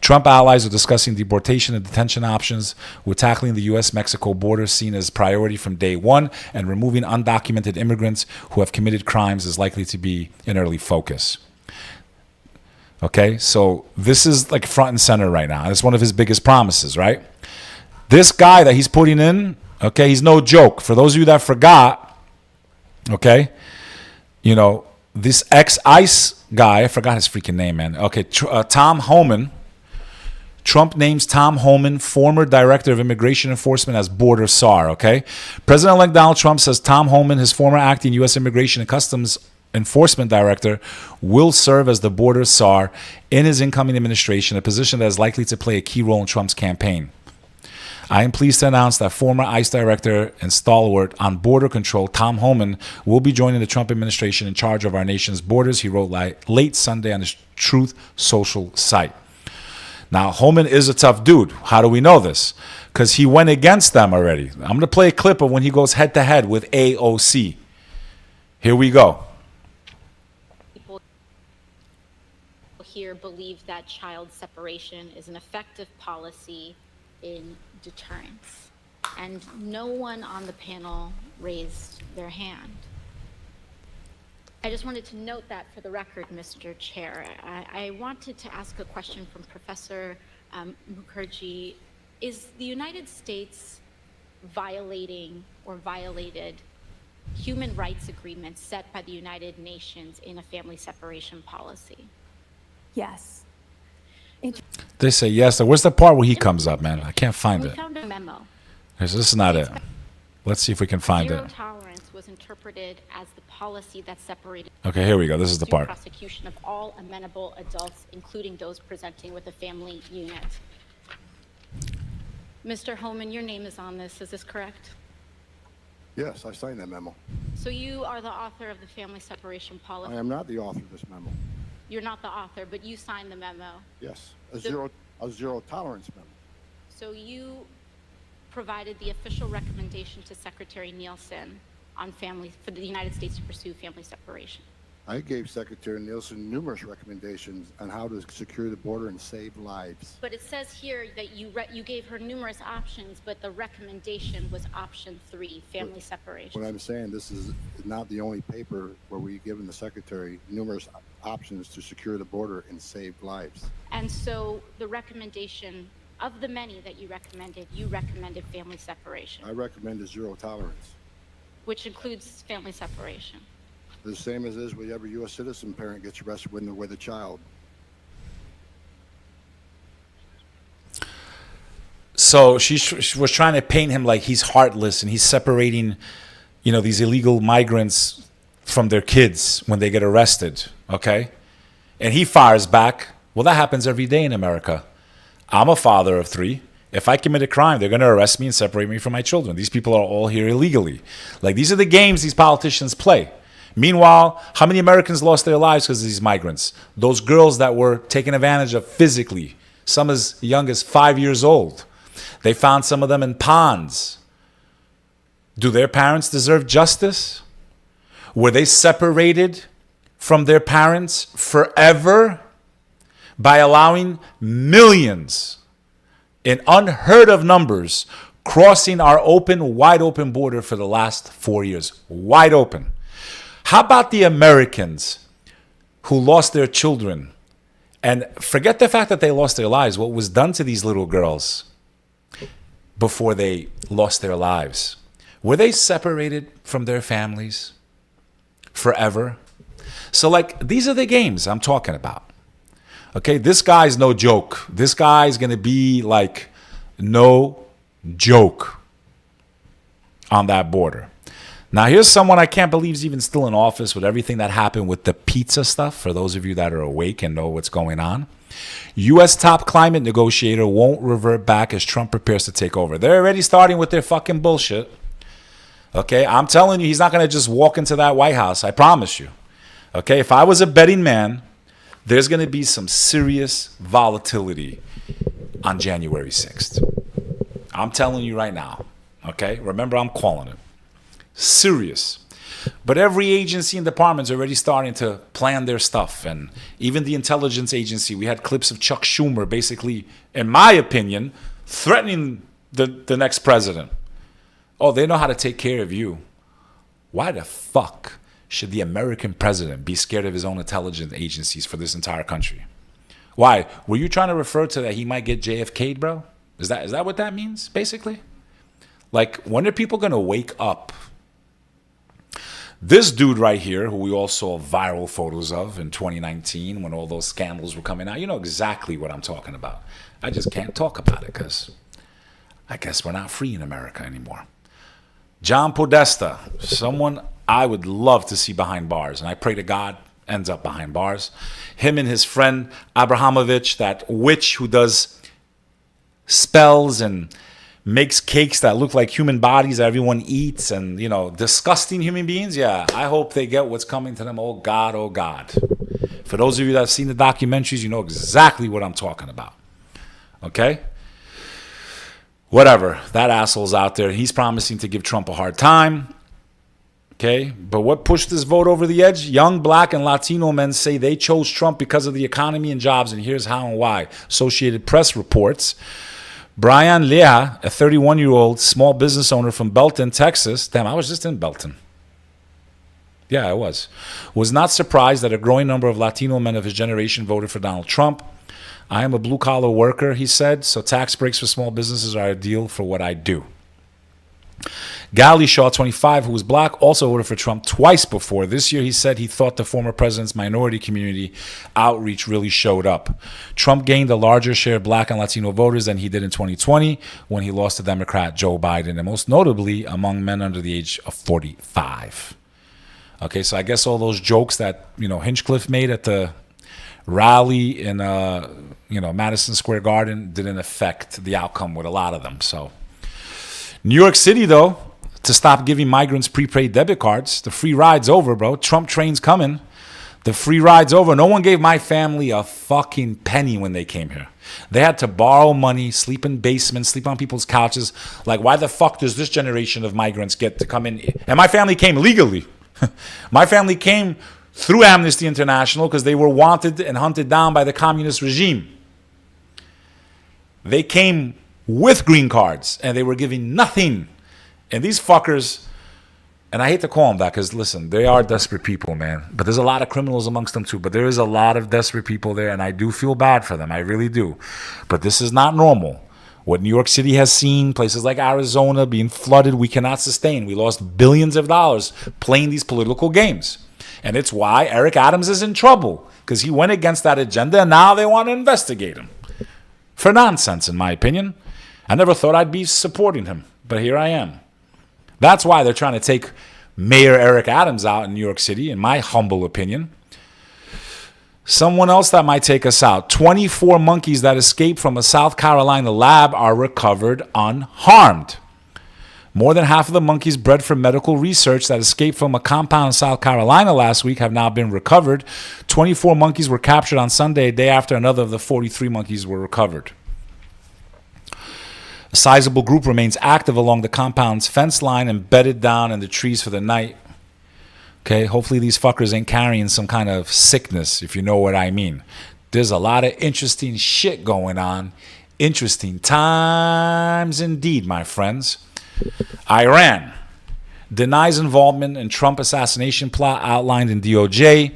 Trump allies are discussing deportation and detention options, with tackling the U.S.-Mexico border seen as priority from day one, and removing undocumented immigrants who have committed crimes is likely to be an early focus. Okay, so this is like front and center right now. It's one of his biggest promises, right? This guy that he's putting in, okay, he's no joke. For those of you that forgot, okay, you know, this ex-ICE guy, I forgot his freaking name, man. Okay, Tom Homan. Trump names Tom Homan, former director of immigration enforcement, as border czar, okay? President-elect Donald Trump says Tom Homan, his former acting U.S. Immigration and Customs Enforcement Director, will serve as the border czar in his incoming administration, a position that is likely to play a key role in Trump's campaign. I am pleased to announce that former ICE Director and stalwart on border control, Tom Homan, will be joining the Trump administration in charge of our nation's borders, he wrote late Sunday on his Truth Social site. Now, Homan is a tough dude. How do we know this? Because he went against them already. I'm going to play a clip of when he goes head-to-head with AOC. Here we go. People here believe that child separation is an effective policy in deterrence, and no one on the panel raised their hand. I just wanted to note that for the record, Mr. Chair. I wanted to ask a question from Professor Mukherjee. Is the United States violating or violated human rights agreements set by the United Nations in a family separation policy? Yes. They say yes. Where's the part where he comes up, man? I can't find it. We found a memo. This is not it. Let's see if we can find Zero it. tolerance was interpreted as the policy that separated. Okay, here we go. This is the part. Prosecution of all amenable adults, including those presenting with a family unit. Mr. Homan, your name is on this. Is this correct? Yes, I signed that memo. So you are the author of the family separation policy. I am not the author of this memo. You're not the author, but you signed the memo. Yes, a zero tolerance memo. So you provided the official recommendation to Secretary Nielsen on for the United States to pursue family separation. I gave Secretary Nielsen numerous recommendations on how to secure the border and save lives. But it says here that you gave her numerous options, but the recommendation was option 3, family separation. What I'm saying, this is not the only paper where we've given the Secretary numerous options to secure the border and save lives. And so the recommendation Of the many that you recommended family separation, I recommend a zero tolerance. which includes family separation. The same as is with every U.S. citizen parent gets arrested when they're with a child. So she was trying to paint him like he's heartless and he's separating, these illegal migrants from their kids when they get arrested, okay? And he fires back, well, that happens every day in America. I'm a father of 3. If I commit a crime, they're going to arrest me and separate me from my children. These people are all here illegally. Like, these are the games these politicians play. Meanwhile, how many Americans lost their lives because of these migrants? Those girls that were taken advantage of physically, some as young as 5 years old. They found some of them in ponds. Do their parents deserve justice? Were they separated from their parents forever by allowing millions in unheard of numbers crossing our wide open border for the last 4 years? Wide open. How about the Americans who lost their children? And forget the fact that they lost their lives. What was done to these little girls before they lost their lives? Were they separated from their families forever? So, these are the games I'm talking about. Okay, this guy's no joke. This guy's going to be no joke on that border. Now, here's someone I can't believe is even still in office with everything that happened with the pizza stuff, for those of you that are awake and know what's going on. U.S. top climate negotiator won't revert back as Trump prepares to take over. They're already starting with their fucking bullshit. Okay, I'm telling you, he's not going to just walk into that White House. I promise you. Okay, if I was a betting man, there's going to be some serious volatility on January 6th. I'm telling you right now. Okay, remember, I'm calling it. Serious. But every agency and department's already starting to plan their stuff. And even the intelligence agency, we had clips of Chuck Schumer basically, in my opinion, threatening the next president. Oh, they know how to take care of you. Why the fuck should the American president be scared of his own intelligence agencies for this entire country? Why? Were you trying to refer to that he might get JFK'd, bro? Is that what that means, basically? When are people going to wake up? This dude right here, who we all saw viral photos of in 2019 when all those scandals were coming out, you know exactly what I'm talking about. I just can't talk about it because I guess we're not free in America anymore. John Podesta, someone I would love to see behind bars, and I pray to God ends up behind bars. Him and his friend Abrahamovich, that witch who does spells and makes cakes that look like human bodies that everyone eats, and disgusting human beings. Yeah, I hope they get what's coming to them. Oh God, oh God. For those of you that have seen the documentaries, you know exactly what I'm talking about. Okay? Whatever. That asshole's out there. He's promising to give Trump a hard time. Okay? But what pushed this vote over the edge? Young Black and Latino men say they chose Trump because of the economy and jobs, and here's how and why. Associated Press reports Brian Leah, a 31-year-old small business owner from Belton, Texas. Damn, I was just in Belton. Yeah, I was not surprised that a growing number of Latino men of his generation voted for Donald Trump. I am a blue-collar worker, he said, so tax breaks for small businesses are ideal for what I do. Gally Shaw, 25, who was black, also voted for Trump twice before. This year, he said he thought the former president's minority community outreach really showed up. Trump gained a larger share of black and Latino voters than he did in 2020 when he lost to Democrat Joe Biden, and most notably among men under the age of 45. Okay, so I guess all those jokes that, Hinchcliffe made at the rally in, Madison Square Garden didn't affect the outcome with a lot of them. So New York City, though, to stop giving migrants prepaid debit cards. The free ride's over, bro. Trump train's coming. The free ride's over. No one gave my family a fucking penny when they came here. They had to borrow money, sleep in basements, sleep on people's couches. Why the fuck does this generation of migrants get to come in? And my family came legally. My family came through Amnesty International because they were wanted and hunted down by the communist regime. They came with green cards, and they were giving nothing. And these fuckers, and I hate to call them that because, listen, they are desperate people, man. But there's a lot of criminals amongst them, too. But there is a lot of desperate people there, and I do feel bad for them. I really do. But this is not normal. What New York City has seen, places like Arizona being flooded, we cannot sustain. We lost billions of dollars playing these political games. And it's why Eric Adams is in trouble, because he went against that agenda and now they want to investigate him. For nonsense, in my opinion. I never thought I'd be supporting him, but here I am. That's why they're trying to take Mayor Eric Adams out in New York City, in my humble opinion. Someone else that might take us out. 24 monkeys that escaped from a South Carolina lab are recovered unharmed. More than half of the monkeys bred for medical research that escaped from a compound in South Carolina last week have now been recovered. 24 monkeys were captured on Sunday, a day after another of the 43 monkeys were recovered. A sizable group remains active along the compound's fence line and bedded down in the trees for the night. Okay, hopefully these fuckers ain't carrying some kind of sickness, if you know what I mean. There's a lot of interesting shit going on. Interesting times indeed, my friends. Iran denies involvement in Trump assassination plot outlined in DOJ.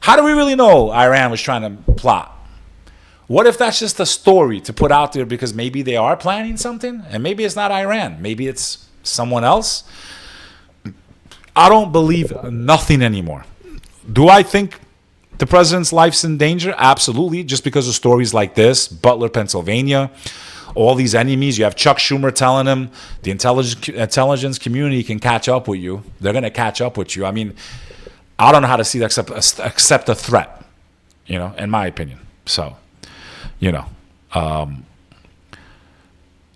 How do we really know Iran was trying to plot? What if that's just a story to put out there because maybe they are planning something? And maybe it's not Iran. Maybe it's someone else. I don't believe nothing anymore. Do I think the president's life's in danger? Absolutely. Just because of stories like this, Butler, Pennsylvania, all these enemies. You have Chuck Schumer telling him the intelligence community can catch up with you. They're going to catch up with you. I mean, I don't know how to see that except a threat, in my opinion. So, in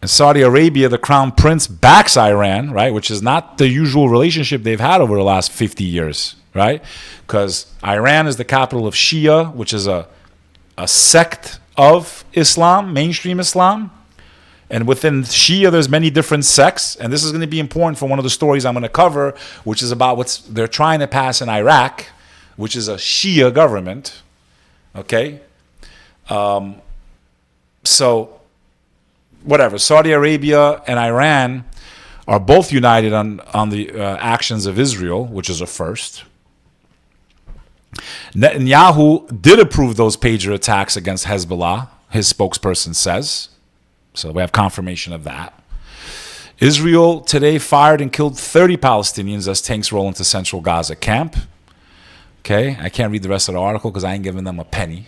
Saudi Arabia, the crown prince backs Iran, right, which is not the usual relationship they've had over the last 50 years, right? Because Iran is the capital of Shia, which is a sect of Islam, mainstream Islam. And within Shia, there's many different sects. And this is going to be important for one of the stories I'm going to cover, which is about what they're trying to pass in Iraq, which is a Shia government, okay? So, whatever. Saudi Arabia and Iran are both united on the actions of Israel, which is a first. Netanyahu did approve those pager attacks against Hezbollah, his spokesperson says. So we have confirmation of that. Israel today fired and killed 30 Palestinians as tanks roll into central Gaza camp. Okay, I can't read the rest of the article because I ain't giving them a penny.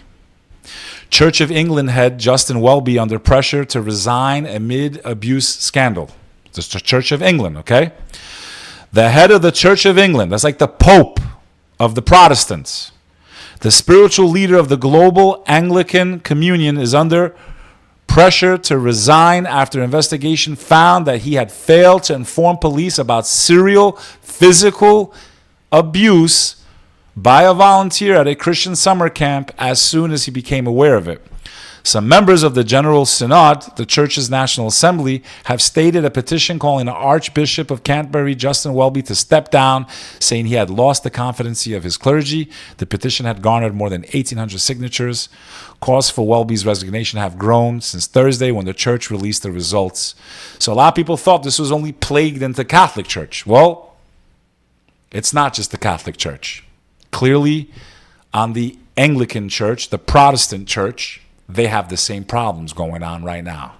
Church of England head Justin Welby under pressure to resign amid abuse scandal. This is the Church of England, okay? The head of the Church of England, that's like the Pope of the Protestants. The spiritual leader of the global Anglican communion is under pressure to resign after investigation found that he had failed to inform police about serial physical abuse by a volunteer at a Christian summer camp as soon as he became aware of it. Some members of the General Synod, the Church's National Assembly, have stated a petition calling the Archbishop of Canterbury, Justin Welby, to step down, saying he had lost the confidence of his clergy. The petition had garnered more than 1,800 signatures. Calls for Welby's resignation have grown since Thursday when the church released the results. So a lot of people thought this was only plagued into Catholic Church. Well, it's not just the Catholic Church. Clearly, on the Anglican Church, the Protestant Church, they have the same problems going on right now.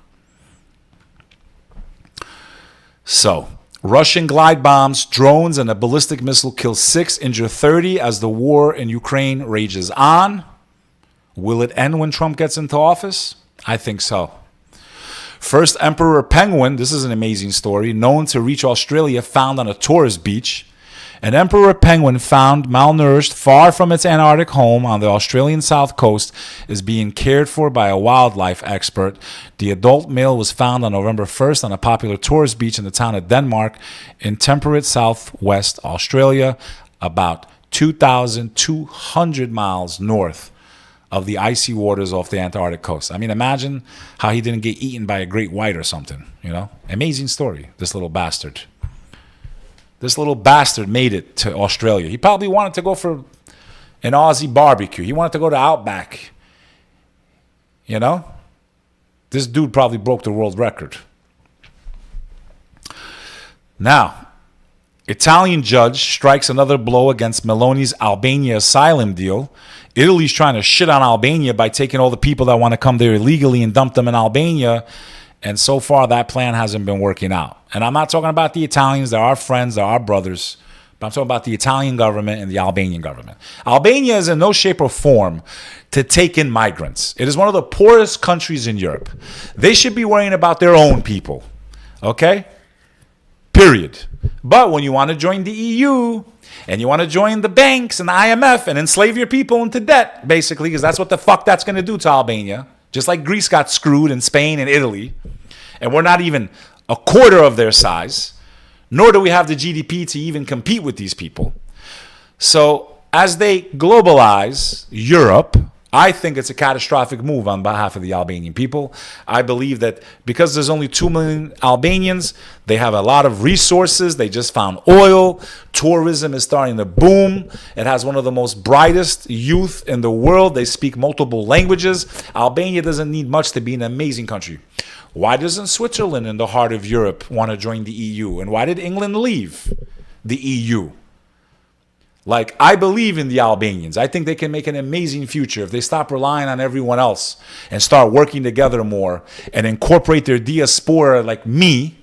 So, Russian glide bombs, drones, and a ballistic missile kill 6, injure 30 as the war in Ukraine rages on. Will it end when Trump gets into office? I think so. First emperor penguin, this is an amazing story, known to reach Australia, found on a tourist beach. An emperor penguin found malnourished far from its Antarctic home on the Australian south coast is being cared for by a wildlife expert. The adult male was found on November 1st on a popular tourist beach in the town of Denmark in temperate southwest Australia, about 2,200 miles north of the icy waters off the Antarctic coast. I mean, imagine how he didn't get eaten by a great white or something, Amazing story, this little bastard. This little bastard made it to Australia. He probably wanted to go for an Aussie barbecue. He wanted to go to Outback. This dude probably broke the world record. Now, Italian judge strikes another blow against Meloni's Albania asylum deal. Italy's trying to shit on Albania by taking all the people that want to come there illegally and dump them in Albania And so far, that plan hasn't been working out. And I'm not talking about the Italians. They're our friends. They're our brothers. But I'm talking about the Italian government and the Albanian government. Albania is in no shape or form to take in migrants. It is one of the poorest countries in Europe. They should be worrying about their own people. Okay? Period. But when you want to join the EU and you want to join the banks and the IMF and enslave your people into debt, basically, because that's what the fuck that's going to do to Albania. Just like Greece got screwed in Spain and Italy. And we're not even a quarter of their size. Nor do we have the GDP to even compete with these people. So as they globalize Europe, I think it's a catastrophic move on behalf of the Albanian people. I believe that because there's only 2 million Albanians, they have a lot of resources. They just found oil. Tourism is starting to boom. It has one of the most brightest youth in the world. They speak multiple languages. Albania doesn't need much to be an amazing country. Why doesn't Switzerland, in the heart of Europe, want to join the EU? And why did England leave the EU? Like, I believe in the Albanians. I think they can make an amazing future if they stop relying on everyone else and start working together more and incorporate their diaspora like me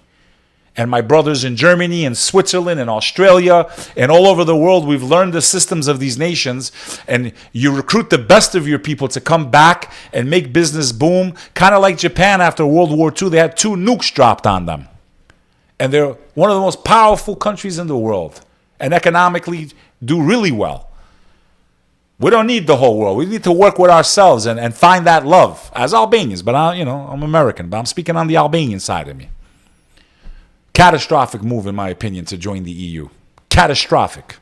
and my brothers in Germany and Switzerland and Australia and all over the world. We've learned the systems of these nations, and you recruit the best of your people to come back and make business boom. Kind of like Japan after World War II. They had 2 nukes dropped on them. And they're one of the most powerful countries in the world and economically do really well. We don't need the whole world. We need to work with ourselves and find that love as Albanians. But I'm American, but I'm speaking on the Albanian side of me. Catastrophic move, in my opinion, to join the EU. Catastrophic.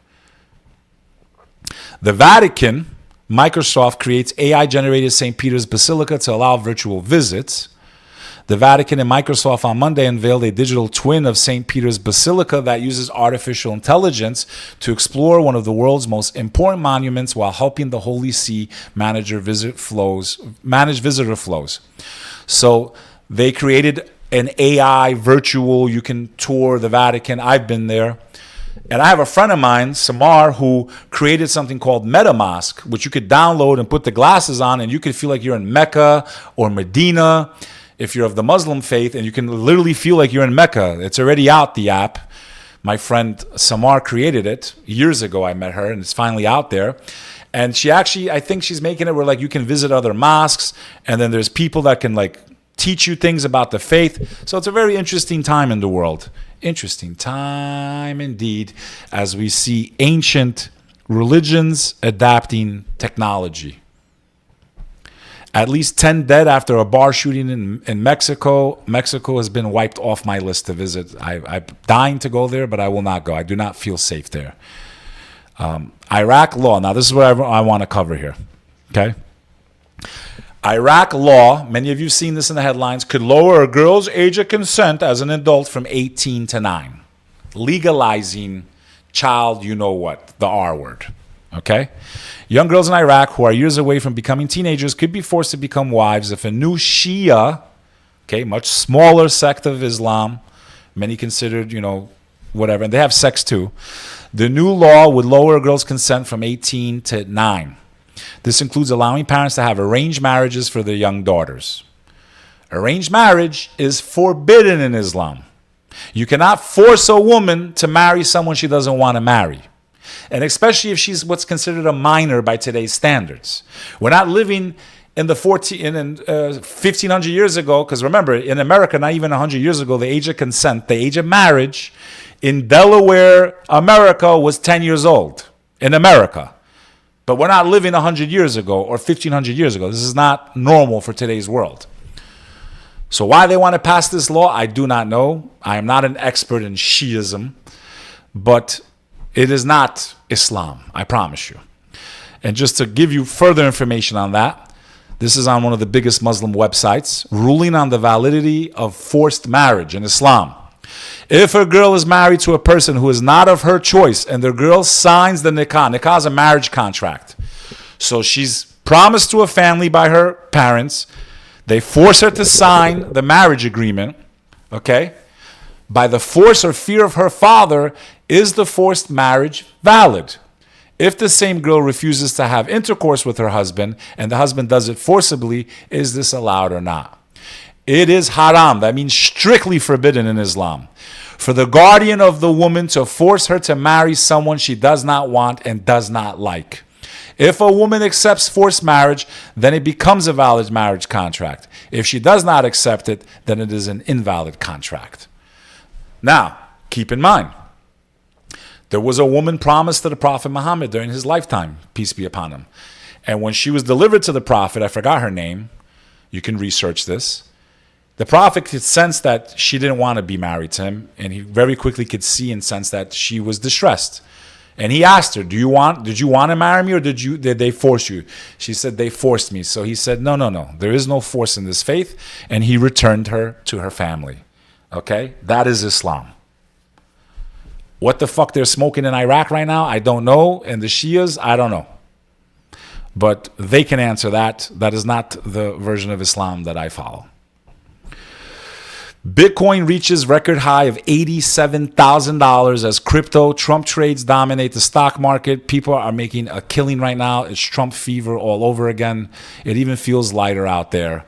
The Vatican, Microsoft creates AI-generated St. Peter's Basilica to allow virtual visits. The Vatican and Microsoft on Monday unveiled a digital twin of St. Peter's Basilica that uses artificial intelligence to explore one of the world's most important monuments while helping the Holy See manage visitor flows. So they created an AI virtual, you can tour the Vatican. I've been there. And I have a friend of mine, Samar, who created something called MetaMask, which you could download and put the glasses on, and you could feel like you're in Mecca or Medina if you're of the Muslim faith, and you can literally feel like you're in Mecca. It's already out, the app. My friend Samar created it. Years ago I met her, and it's finally out there. And she actually, I think she's making it where like you can visit other mosques, and then there's people that can like teach you things about the faith. So it's a very interesting time in the world. Interesting time indeed, as we see ancient religions adapting technology. At least 10 dead after a bar shooting in Mexico. Mexico has been wiped off my list to visit. I'm dying to go there, but I will not go. I do not feel safe there. Iraq law. Now, this is what I want to cover here. Okay? Iraq law, many of you have seen this in the headlines, could lower a girl's age of consent as an adult from 18 to 9. Legalizing child, you know what, the R word. Okay? Young girls in Iraq who are years away from becoming teenagers could be forced to become wives if a new Shia, okay, much smaller sect of Islam, many considered, whatever, and they have sex too. The new law would lower a girl's consent from 18 to 9. This includes allowing parents to have arranged marriages for their young daughters. Arranged marriage is forbidden in Islam. You cannot force a woman to marry someone she doesn't want to marry. And especially if she's what's considered a minor by today's standards. We're not living in the 1500 years ago, because remember, in America, not even 100 years ago, the age of consent, the age of marriage in Delaware, America, was 10 years old in America. But we're not living 100 years ago or 1500 years ago. This is not normal for today's world. So why they want to pass this law, I do not know. I am not an expert in Shiism, but it is not Islam, I promise you. And just to give you further information on that, this is on one of the biggest Muslim websites, ruling on the validity of forced marriage in Islam. If a girl is married to a person who is not of her choice and the girl signs the nikah is a marriage contract. So she's promised to a family by her parents. They force her to sign the marriage agreement, okay? By the force or fear of her father, is the forced marriage valid? If the same girl refuses to have intercourse with her husband and the husband does it forcibly, is this allowed or not? It is haram. That means strictly forbidden in Islam. For the guardian of the woman to force her to marry someone she does not want and does not like. If a woman accepts forced marriage, then it becomes a valid marriage contract. If she does not accept it, then it is an invalid contract. Now, keep in mind, there was a woman promised to the Prophet Muhammad during his lifetime, peace be upon him. And when she was delivered to the Prophet, I forgot her name, you can research this, the Prophet could sense that she didn't want to be married to him, and he very quickly could see and sense that she was distressed. And he asked her, did you want to marry me, or did they force you? She said, they forced me. So he said, no. There is no force in this faith. And he returned her to her family. Okay? That is Islam. What the fuck they're smoking in Iraq right now, I don't know. And the Shias, I don't know. But they can answer that. That is not the version of Islam that I follow. Bitcoin reaches record high of $87,000 as crypto Trump trades dominate the stock market. People are making a killing right now. It's Trump fever all over again. It even feels lighter out there.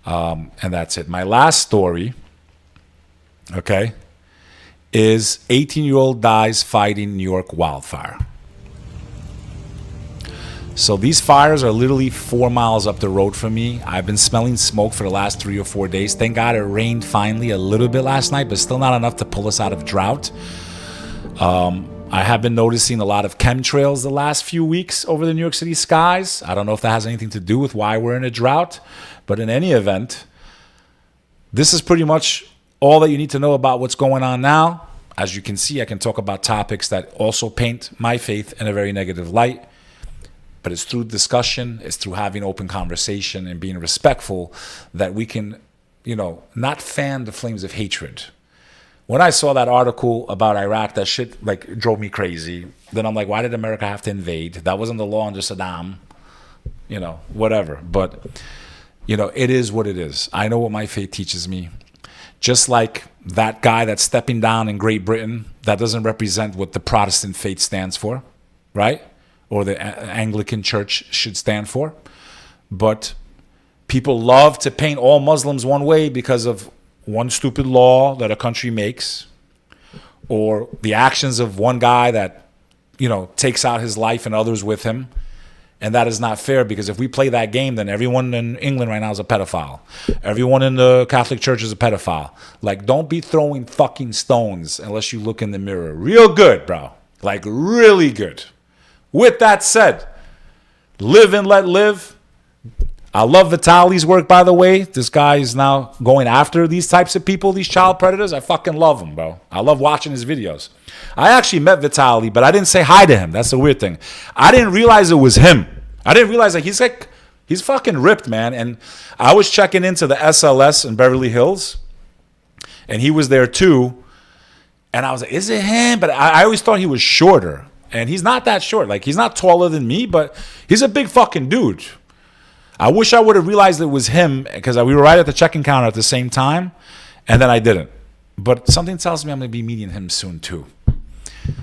And that's it. My last story, okay, is 18-year-old dies fighting New York wildfire. So these fires are literally 4 miles up the road from me. I've been smelling smoke for the last 3 or 4 days. Thank God it rained finally a little bit last night, but still not enough to pull us out of drought. I have been noticing a lot of chemtrails the last few weeks over the New York City skies. I don't know if that has anything to do with why we're in a drought, but in any event, this is pretty much all that you need to know about what's going on now. As you can see, I can talk about topics that also paint my faith in a very negative light. But it's through discussion, it's through having open conversation and being respectful that we can, not fan the flames of hatred. When I saw that article about Iraq, that shit drove me crazy. Then I'm like, why did America have to invade? That wasn't the law under Saddam, whatever. But, it is what it is. I know what my faith teaches me. Just like that guy that's stepping down in Great Britain, that doesn't represent what the Protestant faith stands for, right? Or the Anglican Church should stand for. But people love to paint all Muslims one way because of one stupid law that a country makes, or the actions of one guy that, takes out his life and others with him. And that is not fair, because if we play that game, then everyone in England right now is a pedophile. Everyone in the Catholic Church is a pedophile. Don't be throwing fucking stones unless you look in the mirror. Real good, bro. Really good. With that said, live and let live. I love Vitali's work, by the way. This guy is now going after these types of people, these child predators. I fucking love him, bro. I love watching his videos. I actually met Vitali, but I didn't say hi to him. That's the weird thing. I didn't realize it was him. I didn't realize he's fucking ripped, man. And I was checking into the SLS in Beverly Hills, and he was there too. And I was like, is it him? But I always thought he was shorter. And he's not that short. He's not taller than me, but he's a big fucking dude. I wish I would have realized it was him, because we were right at the check-in counter at the same time, and then I didn't. But something tells me I'm going to be meeting him soon too.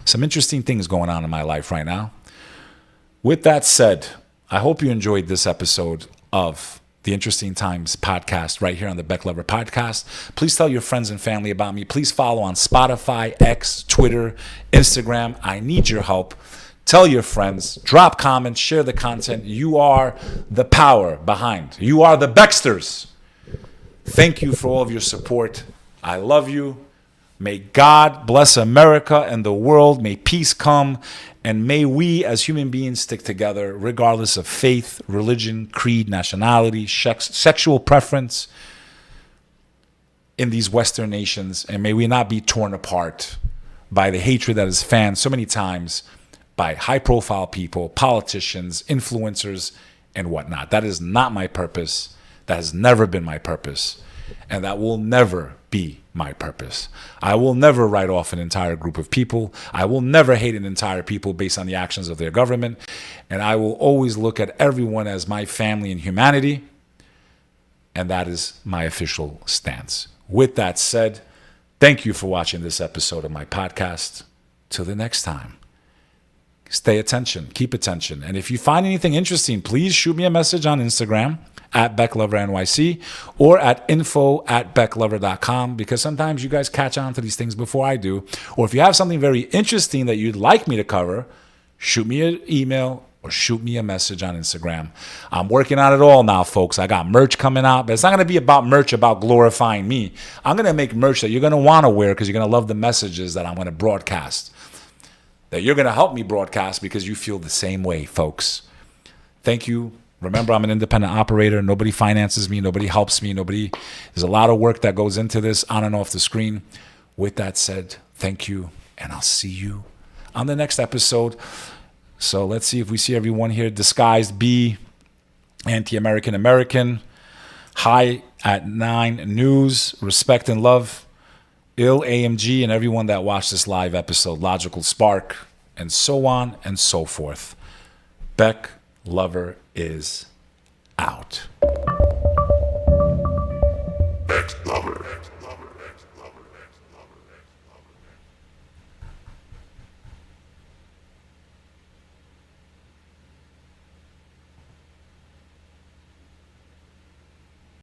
Some interesting things going on in my life right now. With that said, I hope you enjoyed this episode of the Interesting Times podcast right here on the Bek Lover podcast. Please tell your friends and family about me. Please follow on Spotify, X, Twitter, Instagram. I need your help. Tell your friends, drop comments, share the content. You are the power behind. You are the Beksters. Thank you for all of your support. I love you. May God bless America and the world. May peace come. And may we as human beings stick together regardless of faith, religion, creed, nationality, sexual preference in these Western nations. And may we not be torn apart by the hatred that is fanned so many times by high-profile people, politicians, influencers, and whatnot. That is not my purpose. That has never been my purpose. And that will never be my purpose. I will never write off an entire group of people. I will never hate an entire people based on the actions of their government. And I will always look at everyone as my family in humanity. And that is my official stance. With that said, thank you for watching this episode of my podcast. Till the next time. Stay attention. Keep attention. And if you find anything interesting, please shoot me a message on Instagram at Bek Lover NYC or at info@beklover.com, because sometimes you guys catch on to these things before I do. Or if you have something very interesting that you'd like me to cover, shoot me an email or shoot me a message on Instagram. I'm working on it all now, folks. I got merch coming out, but it's not going to be about merch about glorifying me. I'm going to make merch that you're going to want to wear because you're going to love the messages that I'm going to broadcast, that you're going to help me broadcast because you feel the same way, folks. Thank you. Remember, I'm an independent operator. Nobody finances me. Nobody helps me. There's a lot of work that goes into this on and off the screen. With that said, thank you, and I'll see you on the next episode. So let's see if we see everyone here disguised B, anti-American American, High at 9 News, Respect and Love, Ill AMG, and everyone that watched this live episode, Logical Spark, and so on and so forth. Bek Lover is